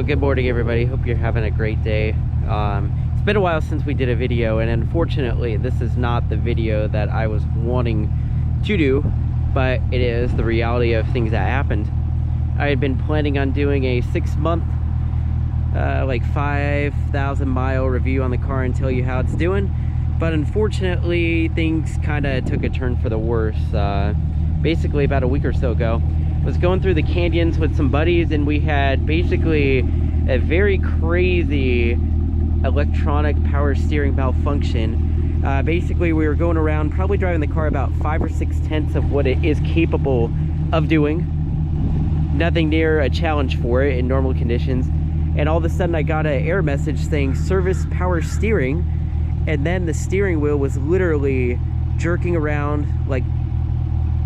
So good morning everybody, hope you're having a great day. It's been a while since we did a video, and unfortunately this is not the video that I was wanting to do, but it is the reality of things that happened. I had been planning on doing a 6-month like 5,000 mile review on the car and tell you how it's doing, but unfortunately things kind of took a turn for the worse. Basically about a week or so ago, I was going through the canyons with some buddies, and we had basically a very crazy electronic power steering malfunction. Basically we were going around probably driving the car about 5 or 6 tenths of what it is capable of doing. Nothing near a challenge for it in normal conditions, and all of a sudden I got an error message saying service power steering, and then the steering wheel was literally jerking around like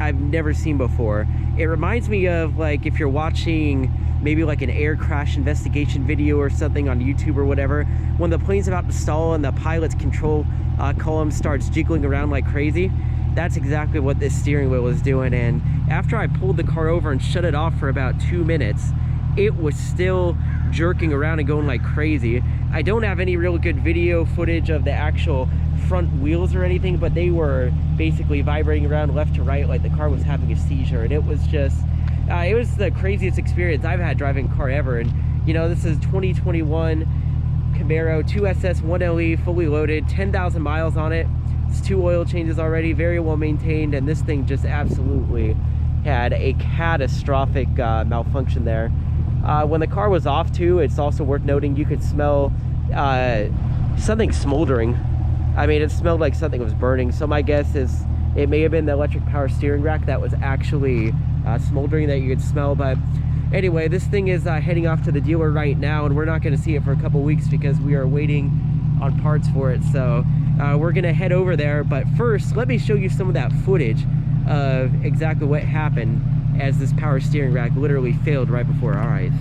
I've never seen before. It reminds me of like if you're watching maybe like an air crash investigation video or something on YouTube or whatever, when the plane's about to stall and the pilot's control column starts jiggling around like crazy. That's exactly what this steering wheel was doing. And after I pulled the car over and shut it off for about 2 minutes, it was still jerking around and going like crazy. I don't have any real good video footage of the actual front wheels or anything, but they were basically vibrating around left to right like the car was having a seizure. And it was just it was the craziest experience I've had driving a car ever. And you know, this is 2021 Camaro 2SS 1LE fully loaded, 10,000 miles on it. It's 2 oil changes already, very well maintained, and this thing just absolutely had a catastrophic malfunction there. When the car was off too, it's also worth noting you could smell something smoldering. I mean, it smelled like something was burning, so my guess is it may have been the electric power steering rack that was actually smoldering that you could smell. But anyway, this thing is heading off to the dealer right now, and we're not going to see it for a couple weeks because we are waiting on parts for it. So we're going to head over there, but first let me show you some of that footage of exactly what happened as this power steering rack literally failed right before our eyes.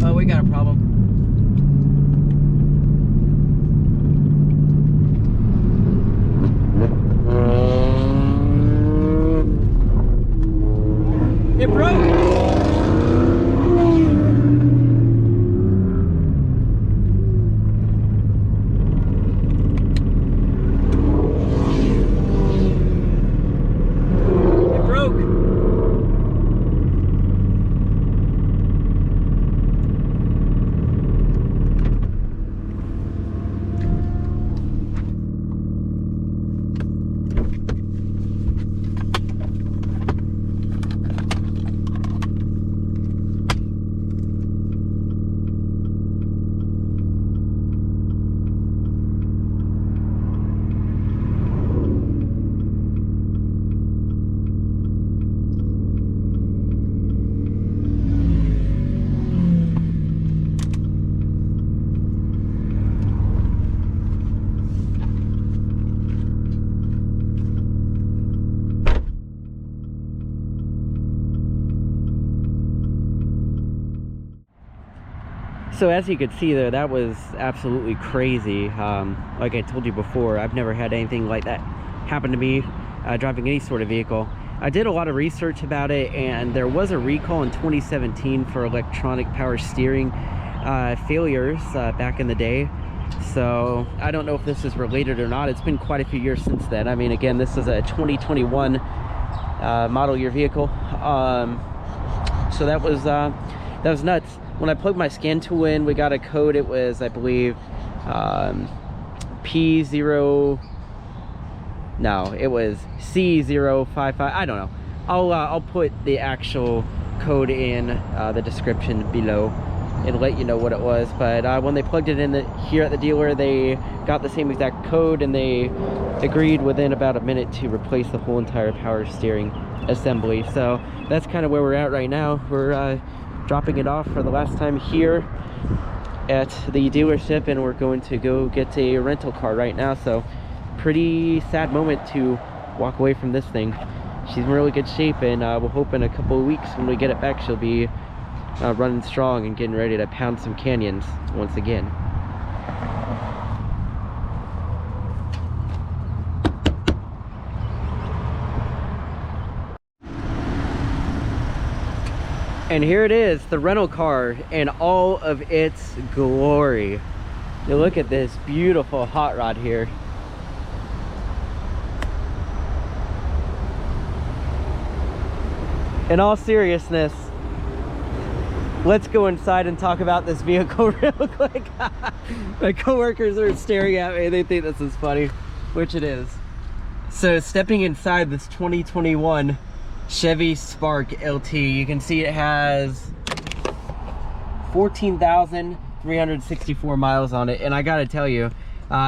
Oh, we got a problem. It broke! So as you could see there, that was absolutely crazy. Like I told you before, I've never had anything like that happen to me driving any sort of vehicle. I did a lot of research about it, and there was a recall in 2017 for electronic power steering failures back in the day. So I don't know if this is related or not. It's been quite a few years since then. I mean, again, this is a 2021 model year vehicle. So that was nuts. When I plugged my scan tool in, we got a code. It was, I believe, P0. No, it was C055. I don't know. I'll put the actual code in the description below and let you know what it was. But when they plugged it in here at the dealer, they got the same exact code, and they agreed within about a minute to replace the whole entire power steering assembly. So that's kind of where we're at right now. We're dropping it off for the last time here at the dealership, and we're going to go get a rental car right now. So pretty sad moment to walk away from this thing. She's in really good shape, and we'll hope in a couple of weeks when we get it back, she'll be running strong and getting ready to pound some canyons once again. And here it is, the rental car in all of its glory. You look at this beautiful hot rod here. In all seriousness, let's go inside and talk about this vehicle real quick. My coworkers are staring at me. They think this is funny, which it is. So stepping inside this 2021 Chevy Spark LT, you can see it has 14,364 miles on it. And I gotta tell you,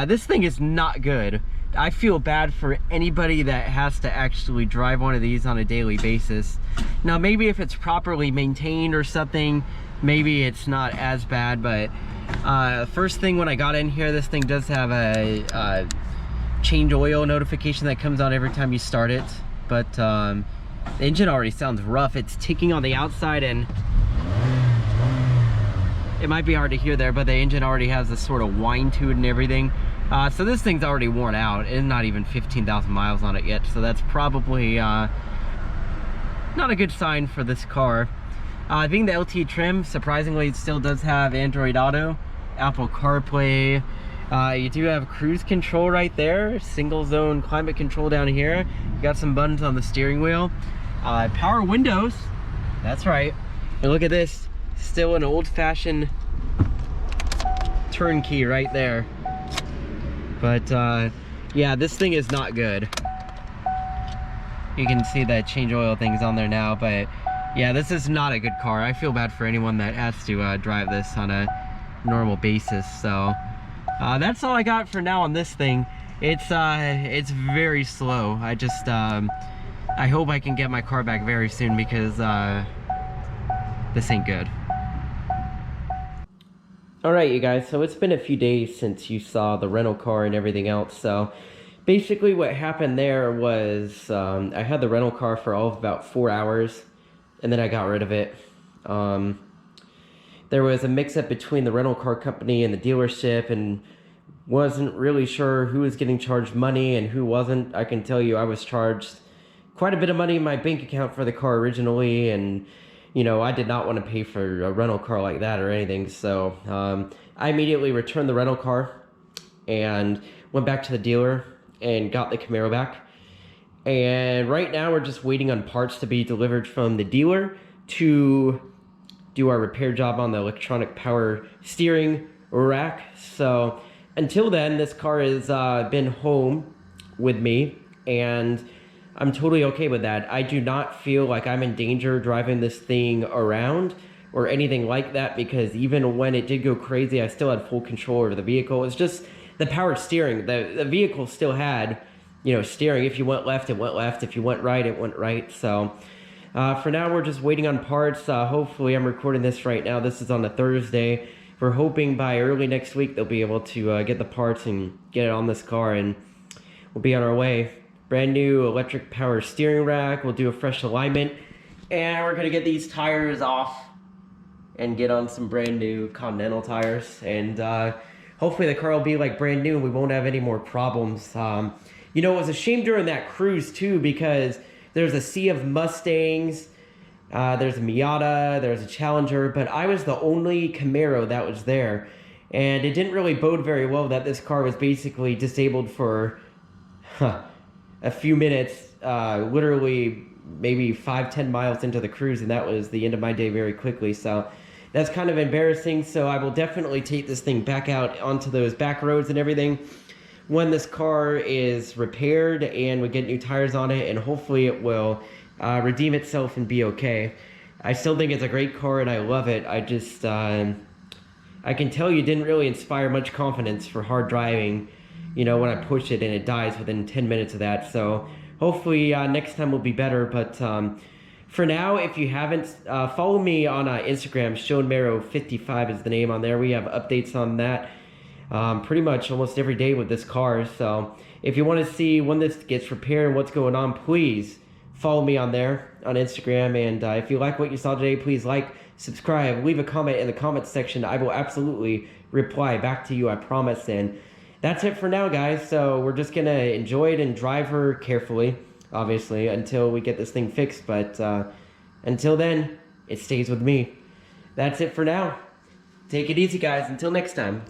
this thing is not good. I feel bad for anybody that has to actually drive one of these on a daily basis. Now, maybe if it's properly maintained or something, maybe it's not as bad, but first thing when I got in here, this thing does have a change oil notification that comes on every time you start it, but the engine already sounds rough. It's ticking on the outside, and it might be hard to hear there, but the engine already has this sort of whine to it and everything. So this thing's already worn out. It's not even 15,000 miles on it yet, so that's probably not a good sign for this car. Being the LT trim, surprisingly, it still does have Android Auto, Apple CarPlay. You do have cruise control right there, single zone climate control down here. You got some buttons on the steering wheel. Power windows, that's right. And look at this, still an old-fashioned turnkey right there. But yeah, this thing is not good. You can see that change oil thing's on there now, but yeah, this is not a good car. I feel bad for anyone that has to drive this on a normal basis. So that's all I got for now on this thing. It's very slow. I just I hope I can get my car back very soon, because this ain't good. Alright, you guys, so it's been a few days since you saw the rental car and everything else. So basically what happened there was I had the rental car for all of about 4 hours, and then I got rid of it. There was a mix-up between the rental car company and the dealership, and wasn't really sure who was getting charged money and who wasn't. I can tell you I was charged quite a bit of money in my bank account for the car originally, and you know, I did not want to pay for a rental car like that or anything. So I immediately returned the rental car and went back to the dealer and got the Camaro back. And right now we're just waiting on parts to be delivered from the dealer to do our repair job on the electronic power steering rack. So until then, this car has been home with me, and I'm totally okay with that. I do not feel like I'm in danger driving this thing around or anything like that, because even when it did go crazy, I still had full control over the vehicle. It's just the power steering. The vehicle still had, you know, steering. If you went left, it went left. If you went right, it went right. So for now, we're just waiting on parts. Hopefully, I'm recording this right now. This is on a Thursday. We're hoping by early next week they'll be able to get the parts and get it on this car, and we'll be on our way. Brand new electric power steering rack. We'll do a fresh alignment, and we're gonna get these tires off and get on some brand new Continental tires, and hopefully the car will be like brand new and we won't have any more problems. You know, it was a shame during that cruise too, because there's a sea of Mustangs, there's a Miata, there's a Challenger, but I was the only Camaro that was there, and it didn't really bode very well that this car was basically disabled for a few minutes, literally maybe 5-10 miles into the cruise, and that was the end of my day very quickly. So that's kind of embarrassing. So I will definitely take this thing back out onto those back roads and everything when this car is repaired and we get new tires on it, and hopefully it will redeem itself and be okay. I still think it's a great car and I love it. I just I can tell you didn't really inspire much confidence for hard driving, you know, when I push it and it dies within 10 minutes of that. So hopefully next time will be better. But for now, if you haven't, follow me on Instagram. SeanMero55 is the name on there. We have updates on that. pretty much almost every day with this car. So if you want to see when this gets repaired and what's going on, please follow me on there on Instagram. And if you like what you saw today, please like, subscribe, leave a comment in the comments section. I will absolutely reply back to you, I promise. And that's it for now, guys. So we're just gonna enjoy it and drive her carefully, obviously, until we get this thing fixed. But until then, it stays with me. That's it for now. Take it easy, guys. Until next time.